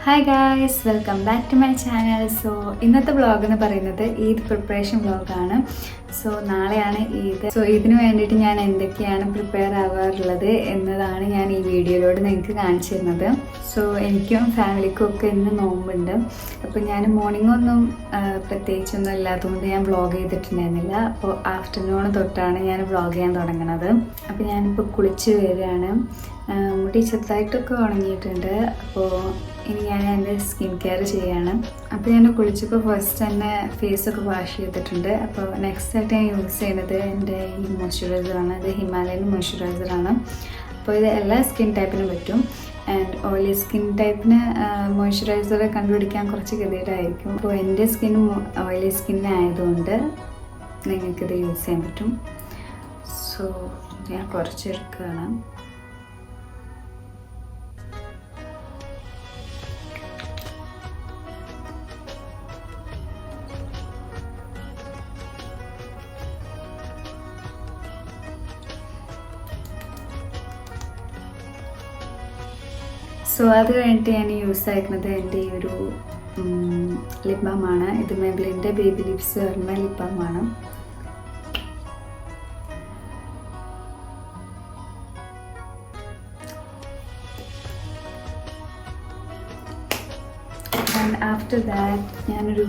Hi guys, welcome back to my channel. So ഇന്നത്തെ vlog എന്ന് പറയുന്നത് ഈദ് പ്രിപ്പറേഷൻ വ്ളോഗാണ്. സോ നാളെയാണ് ഈദ്. സോ ഇതിന് വേണ്ടിയിട്ട് ഞാൻ എന്തൊക്കെയാണ് പ്രിപ്പയർ ആവാറുള്ളത് എന്നതാണ് ഞാൻ ഈ വീഡിയോയിലൂടെ നിങ്ങൾക്ക് കാണിച്ചു തരുന്നത്. സോ എനിക്കും ഫാമിലിക്കും ഒക്കെ ഇന്ന് നോമ്പുണ്ട്. അപ്പോൾ ഞാൻ മോർണിംഗ് ഒന്നും പ്രത്യേകിച്ചൊന്നും ഇല്ലാത്തതുകൊണ്ട് ഞാൻ വ്ളോഗ് ചെയ്തിട്ടുണ്ടായിരുന്നില്ല. അപ്പോൾ ആഫ്റ്റർനൂൺ തൊട്ടാണ് ഞാൻ വ്ളോഗ് ചെയ്യാൻ തുടങ്ങുന്നത്. അപ്പോൾ ഞാനിപ്പോൾ കുളിച്ച് വരികയാണ്. മുടി ചെറുതായിട്ടൊക്കെ ഉണങ്ങിയിട്ടുണ്ട്. അപ്പോൾ ഇനി ഞാൻ എൻ്റെ സ്കിൻ കെയർ ചെയ്യാണ്. അപ്പോൾ ഞാൻ കുളിച്ചപ്പോൾ ഫസ്റ്റ് തന്നെ ഫേസൊക്കെ വാഷ് ചെയ്തിട്ടുണ്ട്. അപ്പോൾ നെക്സ്റ്റ് ആയിട്ട് ഞാൻ യൂസ് ചെയ്യുന്നത് എൻ്റെ ഈ മോയ്സ്ചറൈസറാണ്. ഇത് ഹിമാലയൻ മോയ്സ്ചറൈസറാണ്. അപ്പോൾ ഇത് എല്ലാ സ്കിൻ ടൈപ്പിനും പറ്റും. ആൻഡ് ഓയിലി സ്കിൻ ടൈപ്പിന് മോയ്സ്ചറൈസർ കണ്ടുപിടിക്കാൻ കുറച്ച് ഗതികേടായിരിക്കും. അപ്പോൾ എൻ്റെ സ്കിൻ ഓയിലി സ്കിന്നായതുകൊണ്ട് നിങ്ങൾക്കിത് യൂസ് ചെയ്യാൻ പറ്റും. സോ ഞാൻ കുറച്ചെടുക്കുകയാണ്. സോ അത് കഴിഞ്ഞിട്ട് ഞാൻ യൂസ് ആക്കുന്നത് എൻ്റെ ഈ ഒരു ലിപ് ബാമാണ്. ഇത് മെബ്ലിൻ്റെ ബേബി ലിപ്സ് പറഞ്ഞ ലിപ് ബാമാണ്. ആൻഡ് ആഫ്റ്റർ ദാറ്റ് ഞാനൊരു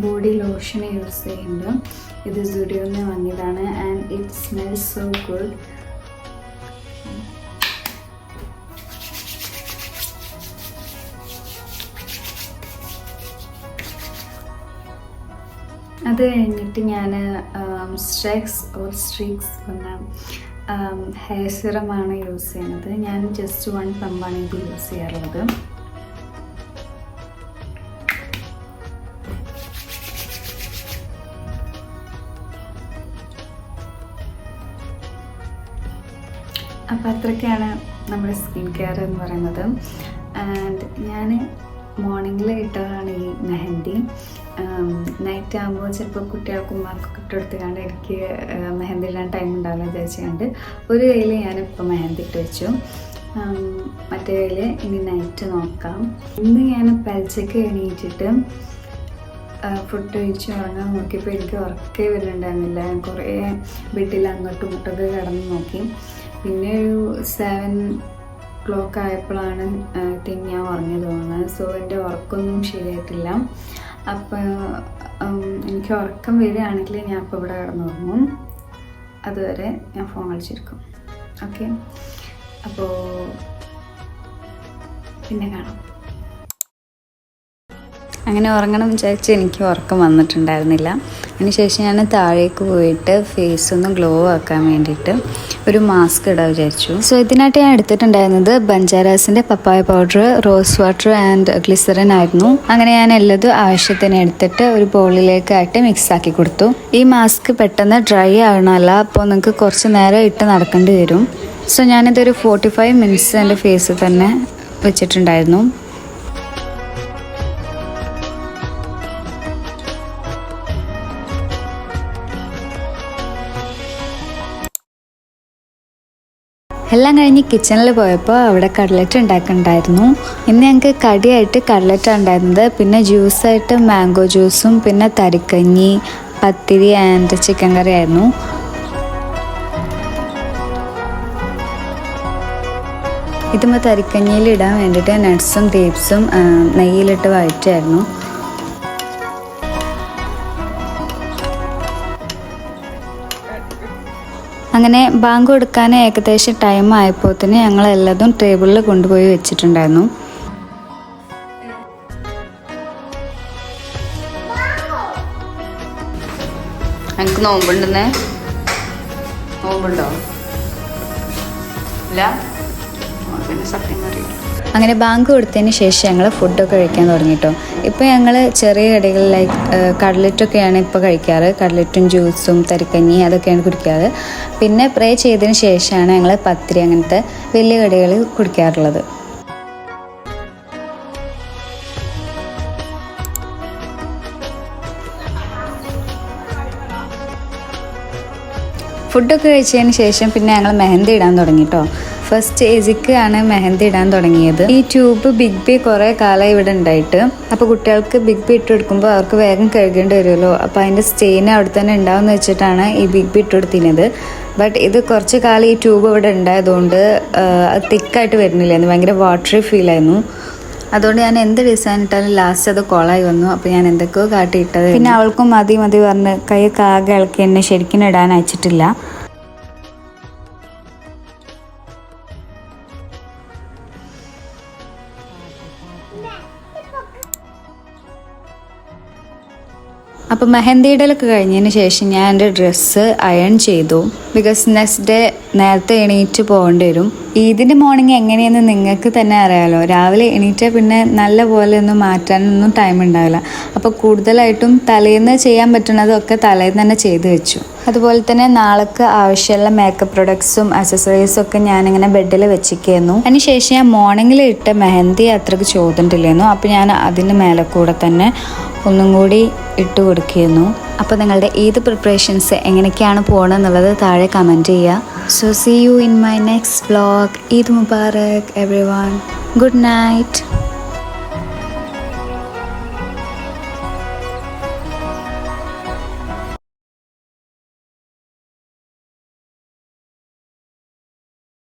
ബോഡി ലോഷൻ യൂസ് ചെയ്യുന്നുണ്ട്. ഇത് സ്റ്റുഡിയോയിൽ നിന്ന് വാങ്ങിയതാണ്. And it smells so good. അത് കഴിഞ്ഞിട്ട് ഞാൻ സ്ട്രീക്സ് എന്ന ഹെയർ സിറമാണ് യൂസ് ചെയ്യുന്നത്. ഞാൻ ജസ്റ്റ് 1 പമ്പാണ് ഇത് യൂസ് ചെയ്യാറുള്ളത്. അപ്പം അത്രയ്ക്കാണ് നമ്മുടെ സ്കിൻ കെയർ എന്ന് പറയുന്നത്. ആൻഡ് ഞാൻ മോർണിംഗിൽ ഇട്ടതാണ് ഈ മെഹന്തി. നൈറ്റ് ആകുമ്പോൾ ചിലപ്പോൾ കുട്ടികൾക്കും ഉമ്മാർക്കൊക്കെ ഇട്ടെടുത്തുകൊണ്ട് എനിക്ക് മെഹന്തി ഇടാൻ ടൈം ഉണ്ടാവില്ല വിചാരിച്ചുകൊണ്ട് ഒരു കയ്യിൽ ഞാനിപ്പോൾ മെഹന്തി ഇട്ട് വെച്ചു. മറ്റേ കയ്യിൽ ഇനി നൈറ്റ് നോക്കാം. ഇന്ന് ഞാൻ പലിച്ചയ്ക്ക് എണീറ്റിട്ട് ഫുഡ് കഴിച്ച് ഉറങ്ങാൻ നോക്കിയപ്പോൾ എനിക്ക് ഉറക്കേ വരുന്നുണ്ടായിരുന്നില്ല. ഞാൻ കുറേ വീട്ടിൽ അങ്ങോട്ടും ഇങ്ങോട്ടൊക്കെ കിടന്ന് നോക്കി. പിന്നെ ഒരു 7 o'clock ആയപ്പോഴാണ് ഞാൻ ഉറങ്ങിയത് തോന്നുന്നത്. സോ എൻ്റെ ഉറക്കമൊന്നും ശരിയായിട്ടില്ല. അപ്പോൾ എനിക്ക് ഉറക്കം വരികയാണെങ്കിൽ ഞാൻ അപ്പോൾ ഇവിടെ കിടന്നുറങ്ങും. അതുവരെ ഞാൻ ഫോൺ കളിച്ചിരിക്കും. ഓക്കെ, അപ്പോൾ പിന്നെ കാണാം. അങ്ങനെ ഉറങ്ങണം വിചാരിച്ച് എനിക്ക് ഉറക്കം വന്നിട്ടുണ്ടായിരുന്നില്ല. അതിനുശേഷം ഞാൻ താഴേക്ക് പോയിട്ട് ഫേസ് ഒന്ന് ഗ്ലോ ആക്കാൻ വേണ്ടിയിട്ട് ഒരു മാസ്ക് ഇടാൻ വിചാരിച്ചു. സോ ഇതിനായിട്ട് ഞാൻ എടുത്തിട്ടുണ്ടായിരുന്നത് ബഞ്ചാരാസിൻ്റെ papaya powder, rose water and glycerine ആയിരുന്നു. അങ്ങനെ ഞാൻ എല്ലതും ആവശ്യത്തിന് എടുത്തിട്ട് ഒരു ബോളിലേക്കായിട്ട് മിക്സ് ആക്കി കൊടുത്തു. ഈ മാസ്ക് പെട്ടെന്ന് ഡ്രൈ ആവണമല്ല, അപ്പോൾ നിങ്ങൾക്ക് കുറച്ച് നേരം ഇട്ട് നടക്കേണ്ടി വരും. സോ ഞാനിതൊരു 45 minutes എൻ്റെ ഫേസിൽ തന്നെ വെച്ചിട്ടുണ്ടായിരുന്നു. എല്ലാം കഴിഞ്ഞ് കിച്ചണിൽ പോയപ്പോൾ അവിടെ കട്ട്ലറ്റ് ഉണ്ടാക്കുന്നുണ്ടായിരുന്നു. ഇന്ന് ഞങ്ങൾക്ക് കടിയായിട്ട് കട്ട്ലറ്റാണ് ഉണ്ടായിരുന്നത്. പിന്നെ ജ്യൂസായിട്ട് മാംഗോ ജ്യൂസും പിന്നെ തരിക്കഞ്ഞി, പത്തിരി ആൻഡ് ചിക്കൻ കറി ആയിരുന്നു. ഇതുമ്പോൾ തരിക്കഞ്ഞിയിൽ ഇടാൻ വേണ്ടിയിട്ട് നട്ട്സും ഗ്രേപ്സും നെയ്യിലിട്ട് വഴറ്റായിരുന്നു. അങ്ങനെ ബാങ്ക് കൊടുക്കാൻ ഏകദേശം ടൈം ആയപ്പോൾ തന്നെ ഞങ്ങൾ എല്ലാതും ടേബിളിൽ കൊണ്ടുപോയി വെച്ചിട്ടുണ്ടായിരുന്നു. എനിക്ക് നോമ്പുണ്ടെന്നേ. നോമ്പുണ്ടോ? ഇല്ല, പിന്നെ സത്യം അറിയില്ല. അങ്ങനെ ബാങ്ക് കൊടുത്തതിന് ശേഷം ഞങ്ങൾ ഫുഡൊക്കെ കഴിക്കാൻ തുടങ്ങിട്ടോ. ഇപ്പോൾ ഞങ്ങൾ ചെറിയ കടികൾ ലൈക്ക് കട്ട്ലറ്റൊക്കെയാണ് ഇപ്പോൾ കഴിക്കാറ്. കട്ട്ലറ്റും ജ്യൂസും തരിക്കഞ്ഞി അതൊക്കെയാണ് കുടിക്കാറ്. പിന്നെ പ്രേ ചെയ്തതിന് ശേഷമാണ് ഞങ്ങൾ പത്തിരി അങ്ങനത്തെ വലിയ കടികൾ കുടിക്കാറുള്ളത്. ഫുഡൊക്കെ കഴിച്ചതിന് ശേഷം പിന്നെ ഞങ്ങൾ മെഹന്തി ഇടാൻ തുടങ്ങി കേട്ടോ. ഫസ്റ്റ് ഏജിക്ക് ആണ് മെഹന്തി ഇടാൻ തുടങ്ങിയത്. ഈ ട്യൂബ് ബിഗ് ബി കുറേ കാലം ഇവിടെ ഉണ്ടായിട്ട്, അപ്പോൾ കുട്ടികൾക്ക് ബിഗ് ബി ഇട്ട് കൊടുക്കുമ്പോൾ അവർക്ക് വേഗം കഴുകേണ്ടി വരുമല്ലോ, അപ്പോൾ അതിൻ്റെ സ്റ്റെയിൻ അവിടെ തന്നെ ഉണ്ടാവും എന്ന് വെച്ചിട്ടാണ് ഈ ബിഗ് ബി ഇട്ട് കൊടുത്തിരുന്നത്. ബട്ട് ഇത് കുറച്ച് കാലം ഈ ട്യൂബ് ഇവിടെ ഉണ്ടായതുകൊണ്ട് അത് തിക്കായിട്ട് വരുന്നില്ലായിരുന്നു, ഭയങ്കര വാട്ടറി ഫീലായിരുന്നു. അതുകൊണ്ട് ഞാൻ എന്ത് ഡിസൈൻ ഇട്ടാലും ലാസ്റ്റ് അത് കൊളായി വന്നു. അപ്പോൾ ഞാൻ എന്തൊക്കെയോ കാട്ടിയിട്ടത്. പിന്നെ അവൾക്കും മതി പറഞ്ഞ് കൈയൊക്കെ ആകെ ഇളക്കി എന്നെ ശരിക്കും ഇടാൻ അയച്ചിട്ടില്ല. അപ്പോൾ മെഹന്തി ഇടലൊക്കെ കഴിഞ്ഞതിന് ശേഷം ഞാൻ എൻ്റെ ഡ്രസ്സ് അയൺ ചെയ്തു. ബിക്കോസ് നെക്സ്റ്റ് ഡേ നേരത്തെ എണീറ്റ് പോകേണ്ടി വരും. ഈദിൻ്റെ മോർണിംഗ് എങ്ങനെയെന്ന് നിങ്ങൾക്ക് തന്നെ അറിയാമല്ലോ. രാവിലെ എണീറ്റാൽ പിന്നെ നല്ല പോലെ ഒന്നും മാറ്റാനൊന്നും ടൈം ഉണ്ടാവില്ല. അപ്പോൾ കൂടുതലായിട്ടും തലേന്ന് ചെയ്യാൻ പറ്റുന്നതൊക്കെ തലേന്ന് തന്നെ ചെയ്ത് വെച്ചു. അതുപോലെ തന്നെ നാളേക്ക് ആവശ്യമുള്ള മേക്കപ്പ് പ്രൊഡക്ട്സും അക്സസറീസും ഒക്കെ ഞാനിങ്ങനെ ബെഡിൽ വെച്ചിരിക്കുന്നു. അതിനുശേഷം ഞാൻ മോർണിംഗിൽ ഇട്ട മെഹന്തി അത്രയ്ക്ക് ചോദിച്ചിട്ടില്ലായിരുന്നു. അപ്പോൾ ഞാൻ അതിന് മേലെ കൂടെ തന്നെ ഒന്നും കൂടി ഇട്ട് കൊടുക്കുന്നു. അപ്പോൾ നിങ്ങളുടെ ഈദ് പ്രിപ്പറേഷൻസ് എങ്ങനെയൊക്കെയാണ് പോകണമെന്നുള്ളത് താഴെ കമൻറ്റ് ചെയ്യുക. So see you in my next vlog. Eid മുബാറക് എവ്രിവൺ. Good night.